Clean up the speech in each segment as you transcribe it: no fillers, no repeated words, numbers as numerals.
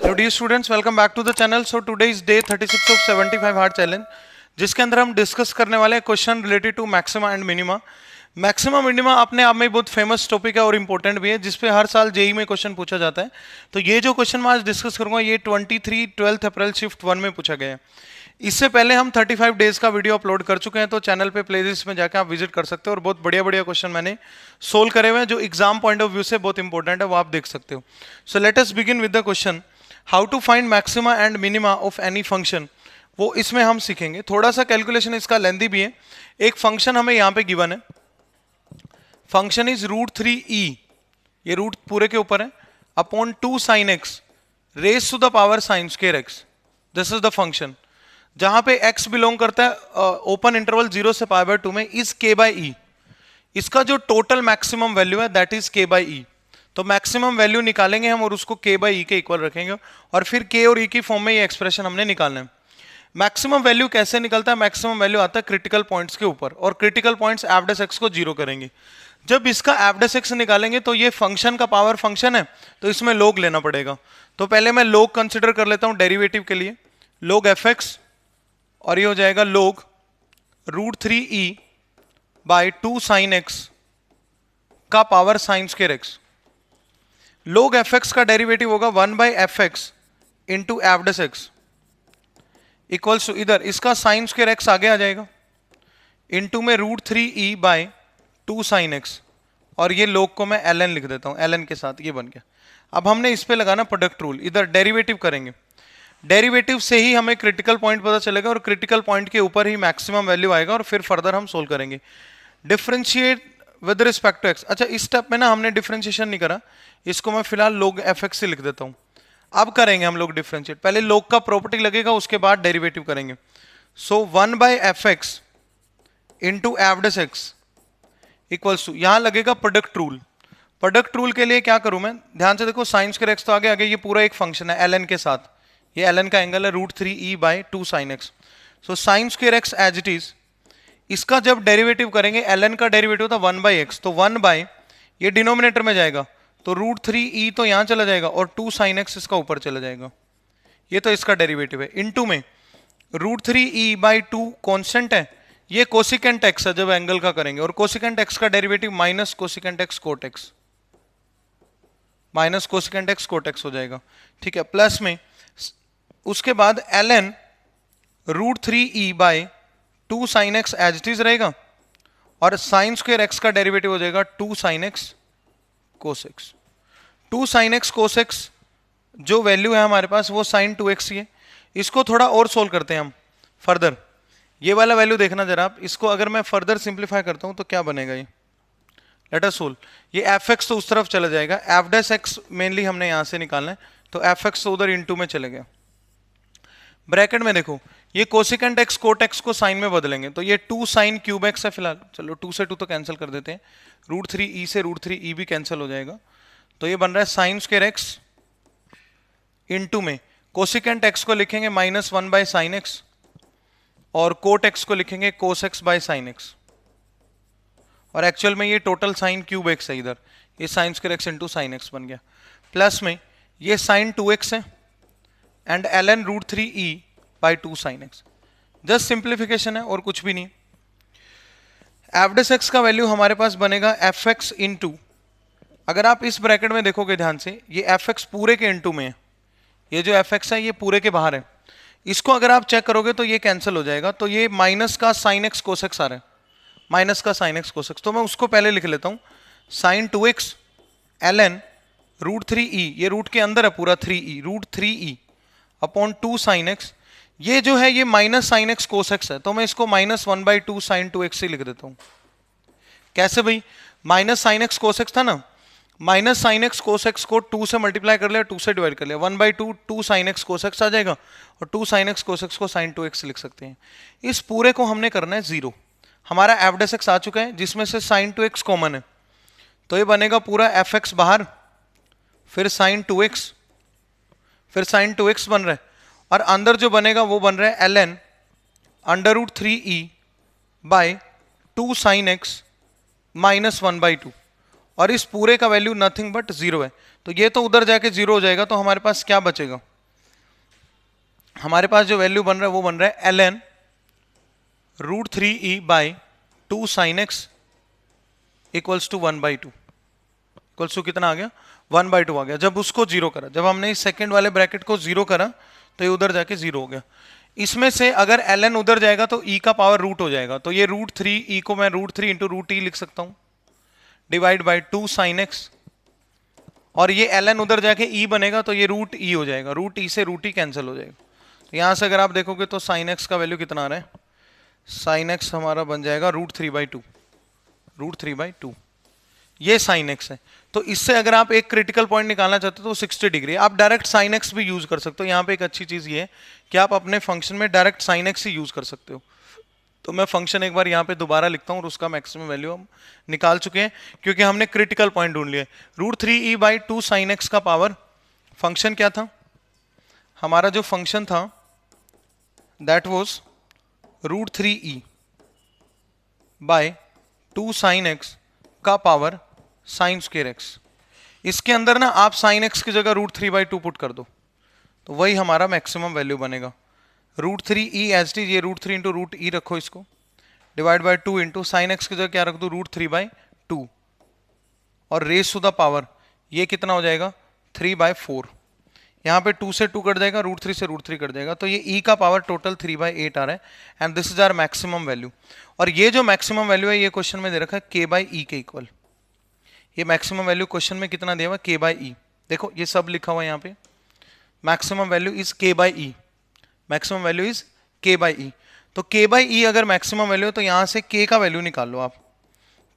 Hello dear students, welcome back to the channel. So today is day 36 of 75 hard challenge, जिसके अंदर हम discuss करने वाले हैं question related to maxima and minima. Maxima minima अपने आप में बहुत फेमस टॉपिक है और इंपॉर्टेंट भी है, जिसपे हर साल जेई में क्वेश्चन पूछा जाता है. तो ये जो क्वेश्चन मैं आज डिस्कस करूंगा ये 12 अप्रैल शिफ्ट 1 में पूछा गया है. इससे पहले हम 35 डेज का वीडियो अपलोड कर चुके हैं, तो चैनल पे प्लेलिस्ट में जाकर आप विजिट कर सकते हो और बहुत बढ़िया बढ़िया क्वेश्चन मैंने सोल्व करे हुए हैं जो एग्जाम पॉइंट ऑफ व्यू से बहुत इंपॉर्टेंट है, वो आप देख सकते हो. So let us begin with the question how to find maxima and minima of any function. वो इसमें हम सीखेंगे. थोड़ा सा कैलकुलेशन इसका लेंदी भी है. एक फंक्शन हमें यहाँ पे गिवन है, फंक्शन इज √3e, ये रूट पूरे के ऊपर है, upon 2 sin x raise to the power sin square x. This is the function. जहां पे x बिलोंग करता है ओपन इंटरवल 0 से π/2 में इज k/e. इसका जो टोटल मैक्सिमम वैल्यू है दैट इज k/e. तो मैक्सिमम वैल्यू निकालेंगे हम और उसको k/e के इक्वल रखेंगे और फिर k और e की फॉर्म में ये एक्सप्रेशन हमने निकालना है. मैक्सिमम वैल्यू कैसे निकलता है? मैक्सिमम वैल्यू आता है क्रिटिकल पॉइंट्स के ऊपर और क्रिटिकल पॉइंट्स f' को 0 करेंगे. जब इसका f' निकालेंगे तो ये फंक्शन का पावर फंक्शन है, तो इसमें log लेना पड़ेगा. तो पहले मैं log कंसिडर कर लेता हूं डेरिवेटिव के लिए. log fx और ये हो जाएगा log √3e by 2 sin x का power sin square x. log fx का डेरिवेटिव होगा 1/fx into f' equals to इधर इसका sin स्क्वायर x आगे आ जाएगा इंटू में √3e बाय 2 sin x और ये log को मैं ln लिख देता हूं, ln के साथ ये बन गया. अब हमने इस पे लगाना प्रोडक्ट रूल. इधर डेरिवेटिव करेंगे, डेरिवेटिव से ही हमें क्रिटिकल पॉइंट पता चलेगा और क्रिटिकल पॉइंट के ऊपर ही मैक्सिमम वैल्यू आएगा और फिर फर्दर हम सोल्व करेंगे. Differentiate with respect to x. अच्छा, इस स्टेप में ना हमने डिफरेंशिएशन नहीं करा, इसको मैं फिलहाल log fx से लिख देता हूं. अब करेंगे हम लोग डिफरेंशिएट. पहले log का प्रॉपर्टी लगेगा, उसके बाद डेरिवेटिव करेंगे. So 1/fx into f' equals to यहां लगेगा प्रोडक्ट रूल. प्रोडक्ट रूल के लिए क्या करूं मैं? ध्यान से देखो, sin स्क्वायर x तो आगे आगे, ये पूरा एक फंक्शन है ln के साथ, ये ln का एंगल है √3e by 2 sin x. So sin square x as it is. इसका जब डेरिवेटिव करेंगे, ln का डेरिवेटिव था 1/x, तो 1/ ये डिनोमिनेटर में जाएगा तो √3e तो यहां चला जाएगा और 2 sin x इसका ऊपर चला जाएगा. ये तो इसका डेरिवेटिव है. इनटू में √3e बाय 2 कांस्टेंट है, ये कोसिकेंट x है जब एंगल का करेंगे, और कोसिकेंट x का derivative minus cosecant x cot x, minus cosecant x cot x हो जाएगा. ठीक है, प्लस में उसके बाद ln √3e by 2 sin x as it is रहेगा और sin स्क्वायर x का डेरिवेटिव हो जाएगा 2 sin x cos x. 2 sin x cos x जो वैल्यू है हमारे पास वो sin 2x ही है. इसको थोड़ा और सोल्व करते हैं हम फर्दर. ये वाला वैल्यू देखना जरा आप, इसको अगर मैं फर्दर सिंप्लीफाई करता हूं तो क्या बनेगा ये? Let us solve. ये fx तो उस तरफ चला जाएगा, f' मेनली हमने यहां से निकालना है, तो fx तो उधर इनटू में चले गया. ब्रैकेट में देखो, ये कोसिकेंट x कोट x को साइन में बदलेंगे, तो ये 2 sin क्यूब x है फिलहाल. चलो 2 से 2 तो कैंसिल कर देते हैं, √3e से √3e भी कैंसिल हो जाएगा, तो ये बन रहा है sin स्क्वायर x इंटू में कोसिकेंट x को लिखेंगे -1/sin x और कोट x को लिखेंगे cos x by sin x. और एक्चुअल में ये टोटल sin क्यूब x है, इधर ये sin square x into sin x बन गया. प्लस में ये sin 2x है and ln √3e by 2 sin x. Just simplification है और कुछ भी नहीं. f' का वैल्यू हमारे पास बनेगा fx इंटू, अगर आप इस ब्रैकेट में देखोगे ध्यान से, ये fx पूरे के इंटू में है, ये जो fx है ये पूरे के बाहर है. इसको अगर आप चेक करोगे तो ये कैंसिल हो जाएगा, तो ये माइनस का sin x cos x आ रहा है, माइनस का sin x cos x. तो मैं उसको पहले लिख लेता हूं, sin 2x ln √3e, ये रूट के अंदर है पूरा 3e, √3e upon 2 sin x. ये जो है ये minus sin x cos x है, तो मैं इसको -1/2 sin 2x से लिख देता हूं. कैसे भाई? Minus sin x cos x था ना, minus sin x cos x को 2 से मल्टीप्लाई कर लिया, 2 से डिवाइड कर लिया, 1/2 2 sin x cos x आ जाएगा और 2 sin x cos x को sin 2x लिख सकते हैं. इस पूरे को हमने करना है 0. हमारा f' आ चुका है जिसमें से sin 2x कॉमन है, तो ये बनेगा पूरा fx बाहर, फिर sin 2x, फिर sin 2x बन रहा है और अंदर जो बनेगा वो बन रहा है ln √3e by 2 sin x -1/2 और इस पूरे का वैल्यू नथिंग बट 0 है, तो ये तो उधर जाके 0 हो जाएगा, तो हमारे पास क्या बचेगा? हमारे पास जो वैल्यू बन रहा है वो बन रहा है ln √3e by 2 sin x equals to 1/2 equals to कितना आ गया 1/2 आ गया। जब उसको जीरो करा, जब हमने इस सेकंड वाले ब्रैकेट को जीरो करा तो ये उधर जाके जीरो हो गया। इसमें से अगर ln उधर जाएगा तो e का पावर रूट हो जाएगा, तो ये √3e को मैं √3 इंटू √e लिख सकता हूं डिवाइड बाई 2 sin x, और ये ln उधर जाके e बनेगा तो ये √e हो जाएगा, √e से √e कैंसिल हो जाएगा। तो यहां से अगर आप देखोगे तो sin x का वैल्यू कितना आ रहा है, sin x हमारा बन जाएगा √3/2, √3/2 ये sin x है। तो इससे अगर आप एक क्रिटिकल पॉइंट निकालना चाहते हो तो 60 डिग्री, आप डायरेक्ट sin x भी यूज कर सकते हो। यहाँ पे एक अच्छी चीज ये है कि आप अपने फंक्शन में डायरेक्ट sin x ही यूज कर सकते हो। तो मैं फंक्शन एक बार यहाँ पे दोबारा लिखता हूँ और उसका मैक्सिमम वैल्यू हम निकाल चुके हैं क्योंकि हमने क्रिटिकल पॉइंट ढूंढ लिया। √3e बाई 2 sin x का पावर, फंक्शन क्या था हमारा, जो फंक्शन था that was √3e by 2 sin x का पावर sin स्क्वायर x। इसके अंदर ना आप sin x की जगह √3/2 पुट कर दो तो वही हमारा मैक्सिमम वैल्यू बनेगा। √3e एज टी, ये √3 इंटू √e रखो इसको, divide by 2 into sine x की जगह क्या रख दो √3/2, और रेस टू द पावर ये कितना हो जाएगा 3/4। यहाँ पे 2 से 2 कट जाएगा, √3 से √3 कट जाएगा, तो ये e का पावर टोटल 3/8 आ रहा है and this is our maximum value. और ये जो मैक्सिमम वैल्यू है ये क्वेश्चन में दे रखा है k/e के इक्वल। ये मैक्सिमम वैल्यू क्वेश्चन में कितना दिया हुआ k/e, देखो ये सब लिखा हुआ है यहाँ पे, maximum value is k/e, maximum value is k/e। तो k/e अगर मैक्सिमम वैल्यू है तो यहां से k का वैल्यू निकाल लो आप।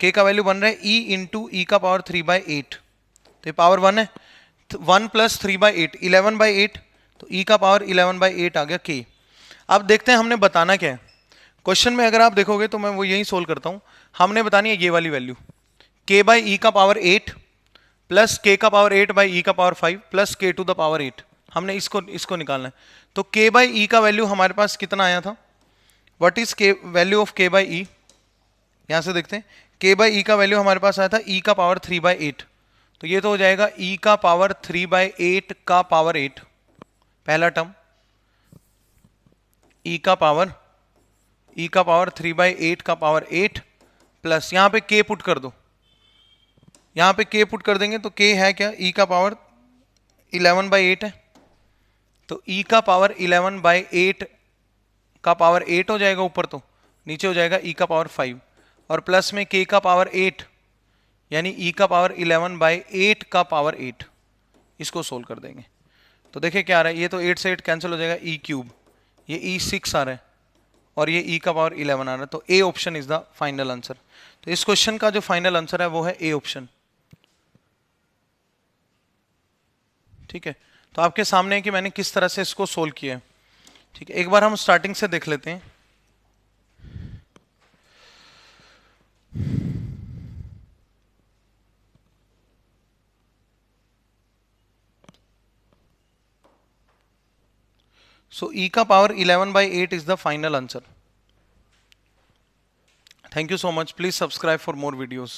k का वैल्यू बन रहा है e इंटू e का पावर 3/8, तो ये पावर 1 है, 1 प्लस 3/8 11/8, तो e का पावर 11/8 आ गया k। अब देखते हैं हमने बताना क्या है क्वेश्चन में। अगर आप देखोगे तो मैं वो यही सोल्व करता हूं, हमने बतानी है ये वाली वैल्यू k/e का पावर 8 प्लस k का पावर 8/e का power 5 plus k to the power 8, हमने इसको निकालना है। तो k/e का वैल्यू हमारे पास कितना आया था, what is k value of k/e, यहां से देखते हैं k/e का वैल्यू हमारे पास आया था e का पावर 3/8, तो ये तो हो जाएगा e का पावर 3/8 का पावर 8, पहला टर्म e का पावर 3/8 का पावर 8 प्लस यहां पे k पुट कर दो, यहां पे k पुट कर देंगे तो k है क्या e का पावर 11/8 है, तो e का पावर 11/8 का पावर 8 हो जाएगा ऊपर, तो नीचे हो जाएगा e का पावर 5, और प्लस में k का पावर 8 यानी e का पावर 11/8 का पावर 8, इसको सोल्व कर देंगे तो देखिए क्या आ रहा है, ये तो 8 से 8 कैंसिल हो जाएगा, e क्यूब, ये e 6 आ रहा है और ये e का पावर 11 आ रहा है, तो A option is the final answer. तो इस क्वेश्चन का जो फाइनल आंसर है वो है ए ऑप्शन। ठीक है, तो आपके सामने है कि मैंने किस तरह से इसको सोल्व किया है। ठीक है, एक बार हम स्टार्टिंग से देख लेते हैं। So e का power 11/8 is the final answer. Thank you so much. Please subscribe for more videos.